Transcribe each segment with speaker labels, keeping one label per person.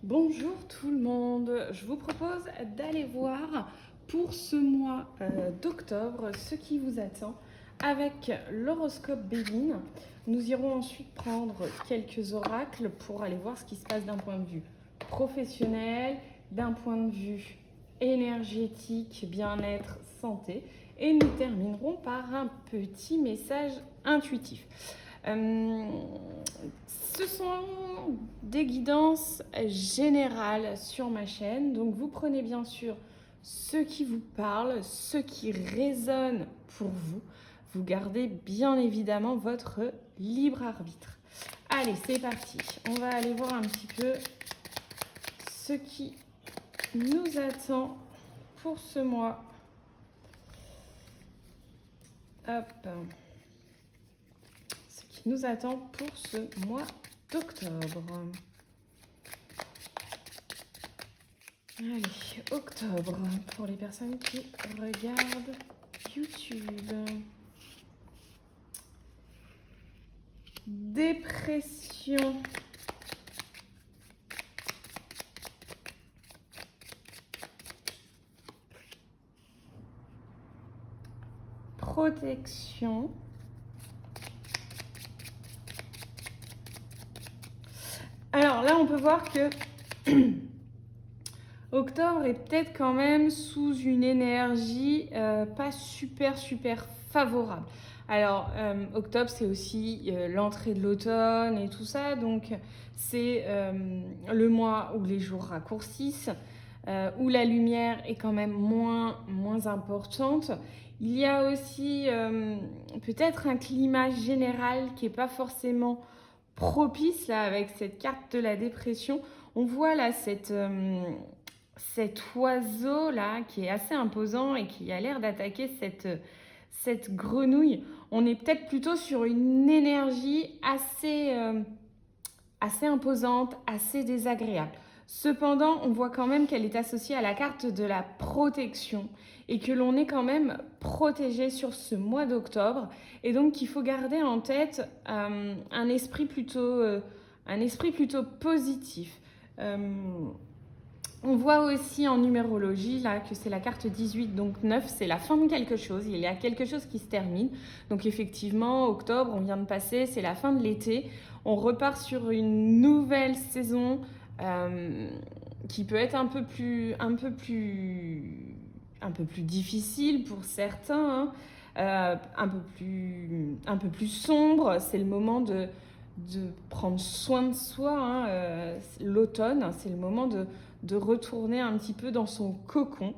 Speaker 1: Bonjour tout le monde, je vous propose d'aller voir pour ce mois d'octobre ce qui vous attend avec l'horoscope Béline. Nous irons ensuite prendre quelques oracles pour aller voir ce qui se passe d'un point de vue professionnel, d'un point de vue énergétique, bien-être, santé. Et nous terminerons par un petit message intuitif. Ce sont des guidances générales sur ma chaîne, donc vous prenez bien sûr ce qui vous parle, ce qui résonne pour vous. Vous gardez bien évidemment votre libre arbitre. Allez, c'est parti. On va aller voir un petit peu ce qui nous attend pour ce mois. Hop. Ce qui nous attend pour ce mois d'octobre. Allez, octobre, pour les personnes qui regardent YouTube. Dépression. Protection. Alors là, on peut voir que octobre est peut-être quand même sous une énergie pas super favorable. Alors, octobre, c'est aussi l'entrée de l'automne et tout ça, donc c'est le mois où les jours raccourcissent, où la lumière est quand même moins importante. Il y a aussi peut-être un climat général qui n'est pas forcément propice, là, avec cette carte de la dépression. On voit là cet oiseau là qui est assez imposant et qui a l'air d'attaquer cette grenouille. On est peut-être plutôt sur une énergie assez imposante, assez désagréable. Cependant, on voit quand même qu'elle est associée à la carte de la protection et que l'on est quand même protégé sur ce mois d'octobre, et donc qu'il faut garder en tête un esprit plutôt positif. On voit aussi en numérologie là que c'est la carte 18, donc 9, c'est la fin de quelque chose, il y a quelque chose qui se termine. Donc effectivement, octobre, on vient de passer, c'est la fin de l'été. On repart sur une nouvelle saison qui peut être un peu plus difficile pour certains, un peu plus sombre. C'est le moment de prendre soin de soi. L'automne, c'est le moment de retourner un petit peu dans son cocon.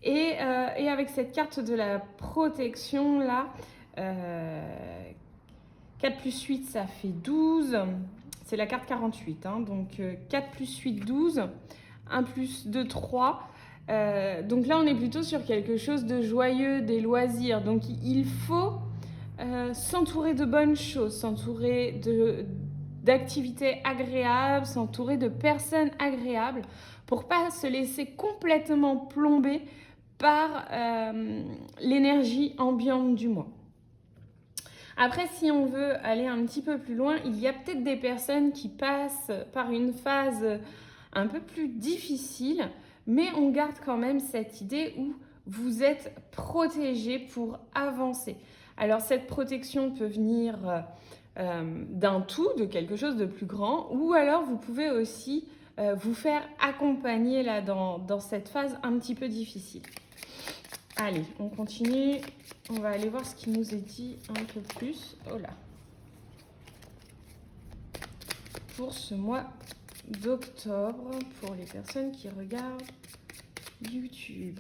Speaker 1: Et avec cette carte de la protection là, 4 plus 8, ça fait 12. C'est la carte 48. Donc 4 plus 8, 12. 1 plus 2, 3. Donc là, on est plutôt sur quelque chose de joyeux, des loisirs. Donc il faut s'entourer de bonnes choses, s'entourer d'activités agréables, s'entourer de personnes agréables pour pas se laisser complètement plomber par l'énergie ambiante du mois. Après, si on veut aller un petit peu plus loin, il y a peut-être des personnes qui passent par une phase un peu plus difficile, mais on garde quand même cette idée où vous êtes protégé pour avancer. Alors cette protection peut venir d'un tout, de quelque chose de plus grand, ou alors vous pouvez aussi vous faire accompagner là dans cette phase un petit peu difficile. Allez, on continue. On va aller voir ce qui nous est dit un peu plus. Oh là. Pour ce mois d'octobre, pour les personnes qui regardent YouTube.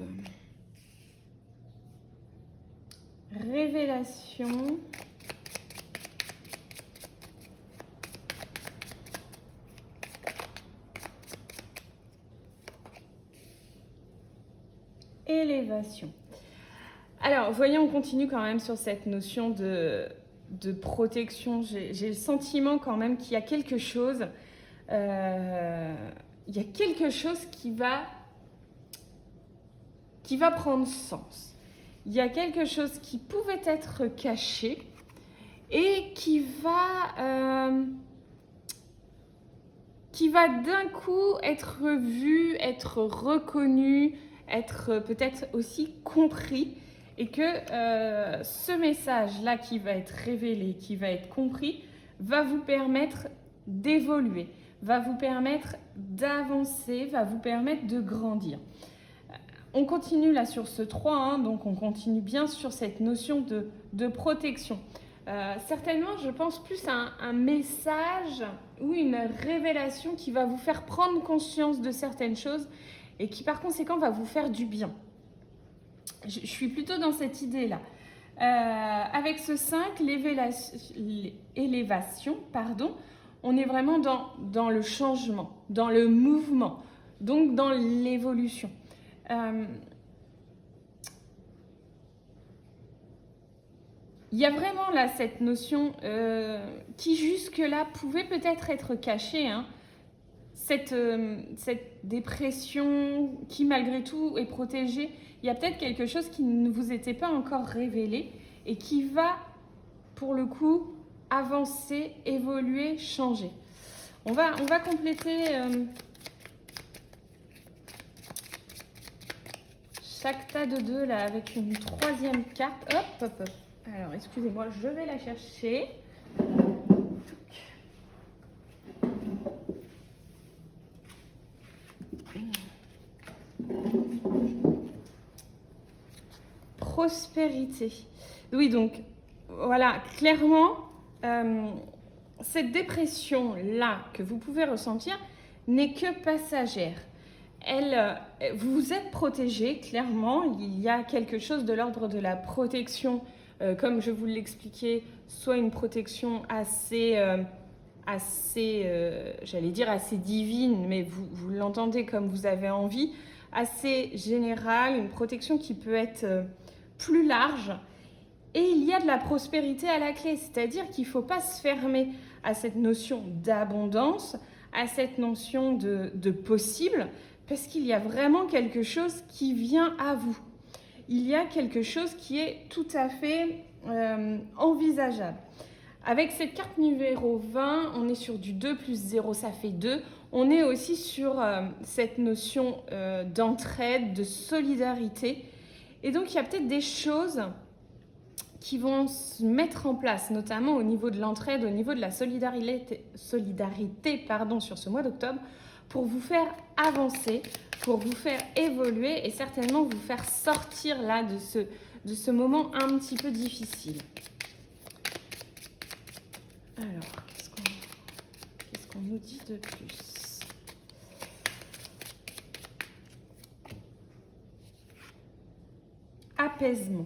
Speaker 1: Révélation. Élévation. Alors, voyez, on continue quand même sur cette notion de protection. J'ai le sentiment quand même qu'il y a quelque chose, qui va prendre sens. Il y a quelque chose qui pouvait être caché et qui va qui va d'un coup être vu, être reconnu, être peut-être aussi compris, et que ce message-là qui va être révélé, qui va être compris, va vous permettre d'évoluer, va vous permettre d'avancer, va vous permettre de grandir. On continue là sur ce 3, hein, donc on continue bien sur cette notion de protection. Certainement, je pense plus à un message ou une révélation qui va vous faire prendre conscience de certaines choses et qui par conséquent va vous faire du bien. Je suis plutôt dans cette idée-là. Avec ce 5, l'élévation, on est vraiment dans le changement, dans le mouvement, donc dans l'évolution. Il y a vraiment là cette notion qui jusque-là pouvait peut-être être cachée, hein, cette dépression qui malgré tout est protégée. Il y a peut-être quelque chose qui ne vous était pas encore révélé et qui va pour le coup avancer, évoluer, changer. On va compléter chaque tas de 2 là avec une 3e carte. Hop. Alors, excusez-moi, je vais la chercher. Prospérité. Oui, donc, voilà, clairement, cette dépression-là que vous pouvez ressentir n'est que passagère. Vous êtes protégé, clairement. Il y a quelque chose de l'ordre de la protection, comme je vous l'expliquais, soit une protection assez j'allais dire assez divine, mais vous l'entendez comme vous avez envie, assez générale, une protection qui peut être plus large. Et il y a de la prospérité à la clé, c'est-à-dire qu'il ne faut pas se fermer à cette notion d'abondance, à cette notion de possible, parce qu'il y a vraiment quelque chose qui vient à vous. Il y a quelque chose qui est tout à fait envisageable. Avec cette carte numéro 20, on est sur du 2 plus 0, ça fait 2. On est aussi sur cette notion d'entraide, de solidarité. Et donc, il y a peut-être des choses qui vont se mettre en place, notamment au niveau de l'entraide, au niveau de la solidarité sur ce mois d'octobre, pour vous faire avancer, pour vous faire évoluer et certainement vous faire sortir là de ce moment un petit peu difficile. Alors, qu'est-ce qu'on nous dit de plus ? Apaisement.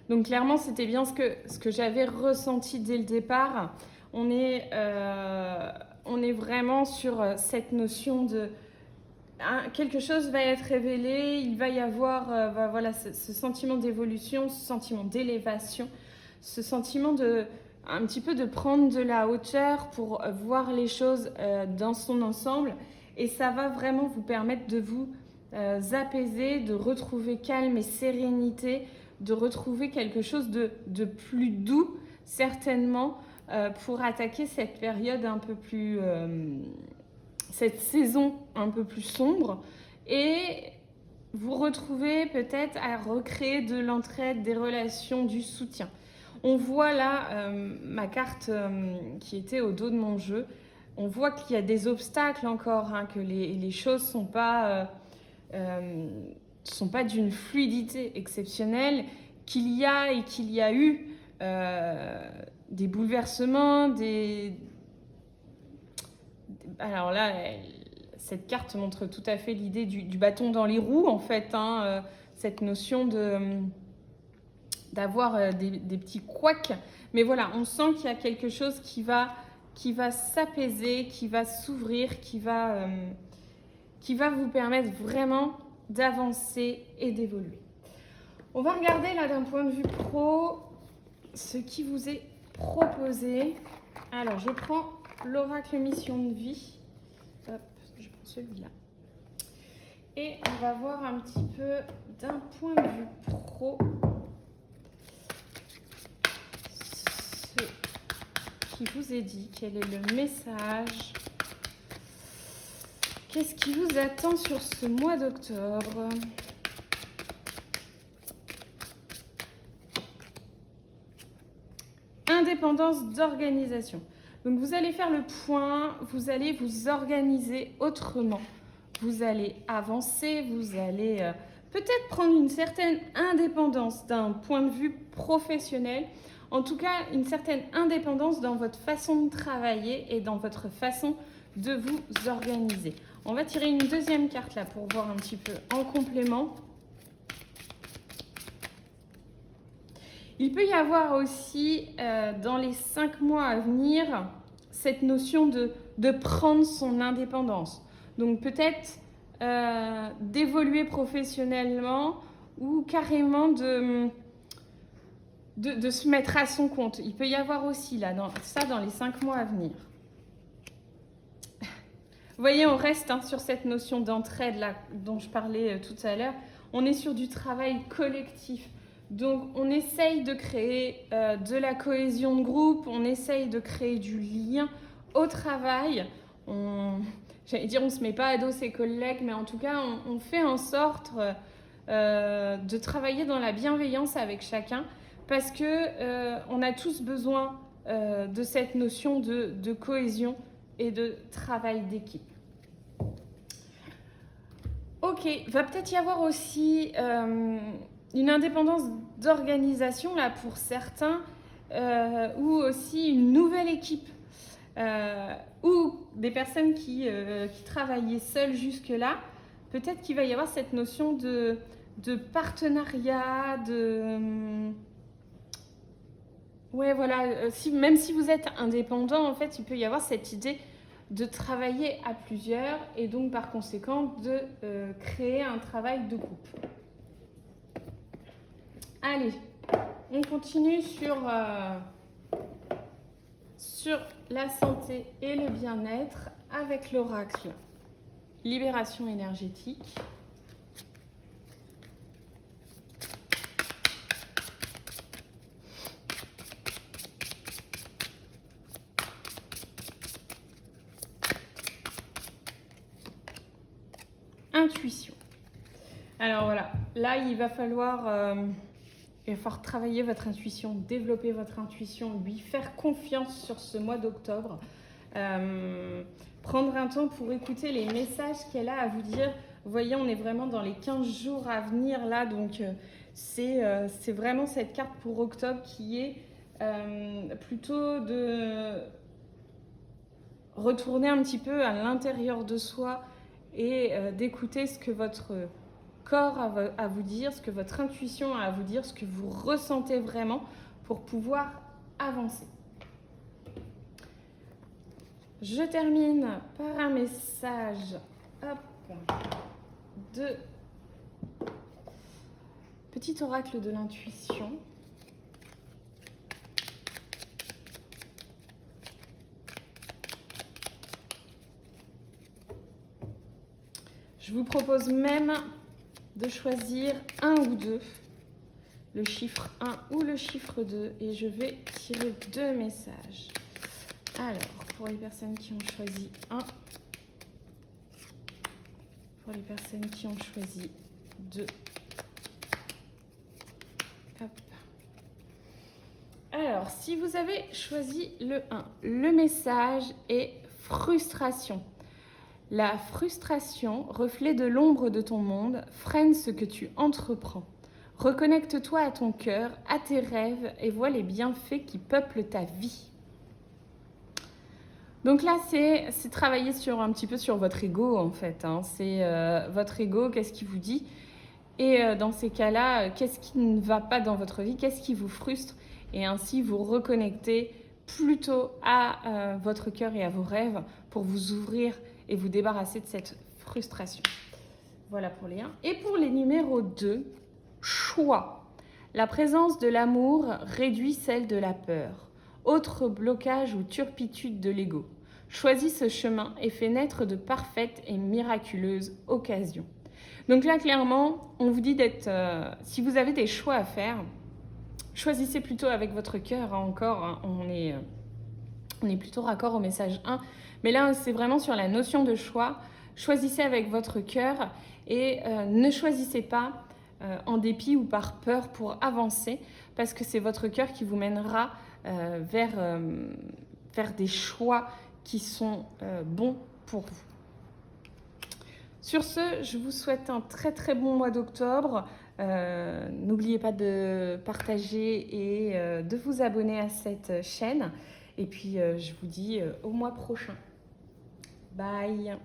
Speaker 1: Donc clairement, c'était bien ce que j'avais ressenti dès le départ. On est vraiment sur cette notion de quelque chose va être révélé, il va y avoir ce sentiment d'évolution, ce sentiment d'élévation, ce sentiment un petit peu de prendre de la hauteur pour voir les choses dans son ensemble. Et ça va vraiment vous permettre de vous apaiser, de retrouver calme et sérénité, de retrouver quelque chose de plus doux, certainement, pour attaquer cette période un peu plus... cette saison un peu plus sombre. Et vous retrouvez peut-être à recréer de l'entraide, des relations, du soutien. On voit là ma carte qui était au dos de mon jeu. On voit qu'il y a des obstacles encore, hein, que les choses ne sont pas d'une fluidité exceptionnelle, qu'il y a eu des bouleversements, alors là, cette carte montre tout à fait l'idée du bâton dans les roues, en fait, hein, cette notion d'avoir des petits couacs. Mais voilà, on sent qu'il y a quelque chose qui va s'apaiser, qui va s'ouvrir, qui va vous permettre vraiment d'avancer et d'évoluer. On va regarder là d'un point de vue pro ce qui vous est proposé. Alors, je prends l'oracle mission de vie. Hop, je prends celui-là. Et on va voir un petit peu d'un point de vue pro qui vous est dit? Quel est le message? Qu'est-ce qui vous attend sur ce mois d'octobre? Indépendance d'organisation. Donc vous allez faire le point, vous allez vous organiser autrement. Vous allez avancer, vous allez peut-être prendre une certaine indépendance d'un point de vue professionnel. En tout cas, une certaine indépendance dans votre façon de travailler et dans votre façon de vous organiser. On va tirer une deuxième carte là pour voir un petit peu en complément. Il peut y avoir aussi, dans les 5 mois à venir, cette notion de prendre son indépendance. Donc peut-être d'évoluer professionnellement ou carrément de se mettre à son compte. Il peut y avoir aussi là, dans les 5 mois à venir. Vous voyez, on reste sur cette notion d'entraide là dont je parlais tout à l'heure. On est sur du travail collectif. Donc, on essaye de créer de la cohésion de groupe, on essaye de créer du lien au travail. J'allais dire, on ne se met pas à dos ses collègues, mais en tout cas, on fait en sorte de travailler dans la bienveillance avec chacun parce qu'on a tous besoin de cette notion de cohésion et de travail d'équipe. Ok, va peut-être y avoir aussi une indépendance d'organisation là pour certains ou aussi une nouvelle équipe ou des personnes qui travaillaient seules jusque-là. Peut-être qu'il va y avoir cette notion de partenariat, ouais, voilà, même si vous êtes indépendant, en fait, il peut y avoir cette idée de travailler à plusieurs et donc par conséquent de créer un travail de groupe. Allez, on continue sur la santé et le bien-être avec l'oracle Libération énergétique. Intuition. Alors voilà, là il va falloir travailler votre intuition, développer votre intuition, lui faire confiance sur ce mois d'octobre. Prendre un temps pour écouter les messages qu'elle a à vous dire. Vous voyez, on est vraiment dans les 15 jours à venir là, donc c'est vraiment cette carte pour octobre qui est plutôt de retourner un petit peu à l'intérieur de soi et d'écouter ce que votre corps a à vous dire, ce que votre intuition a à vous dire, ce que vous ressentez vraiment pour pouvoir avancer. Je termine par un message de petit oracle de l'intuition. Je vous propose même de choisir un ou deux, le chiffre 1 ou le chiffre 2, et je vais tirer 2 messages. Alors, pour les personnes qui ont choisi 1, pour les personnes qui ont choisi 2. Hop. Alors, si vous avez choisi le 1, le message est frustration. La frustration, reflet de l'ombre de ton monde, freine ce que tu entreprends. Reconnecte-toi à ton cœur, à tes rêves et vois les bienfaits qui peuplent ta vie. Donc là, c'est travailler un petit peu sur votre ego en fait. C'est votre ego, qu'est-ce qui vous dit? Et dans ces cas-là, qu'est-ce qui ne va pas dans votre vie? Qu'est-ce qui vous frustre? Et ainsi, vous reconnectez plutôt à votre cœur et à vos rêves pour vous ouvrir et vous débarrasser de cette frustration. Voilà pour les 1. Et pour les numéros 2, choix. La présence de l'amour réduit celle de la peur. Autre blocage ou turpitude de l'ego. Choisis ce chemin et fais naître de parfaites et miraculeuses occasions. Donc là, clairement, on vous dit d'être... si vous avez des choix à faire, choisissez plutôt avec votre cœur. Encore, on est On est plutôt raccord au message 1. Mais là, c'est vraiment sur la notion de choix. Choisissez avec votre cœur et ne choisissez pas en dépit ou par peur pour avancer, parce que c'est votre cœur qui vous mènera vers des choix qui sont bons pour vous. Sur ce, je vous souhaite un très très bon mois d'octobre. N'oubliez pas de partager et de vous abonner à cette chaîne. Et puis, je vous dis au mois prochain. Bye!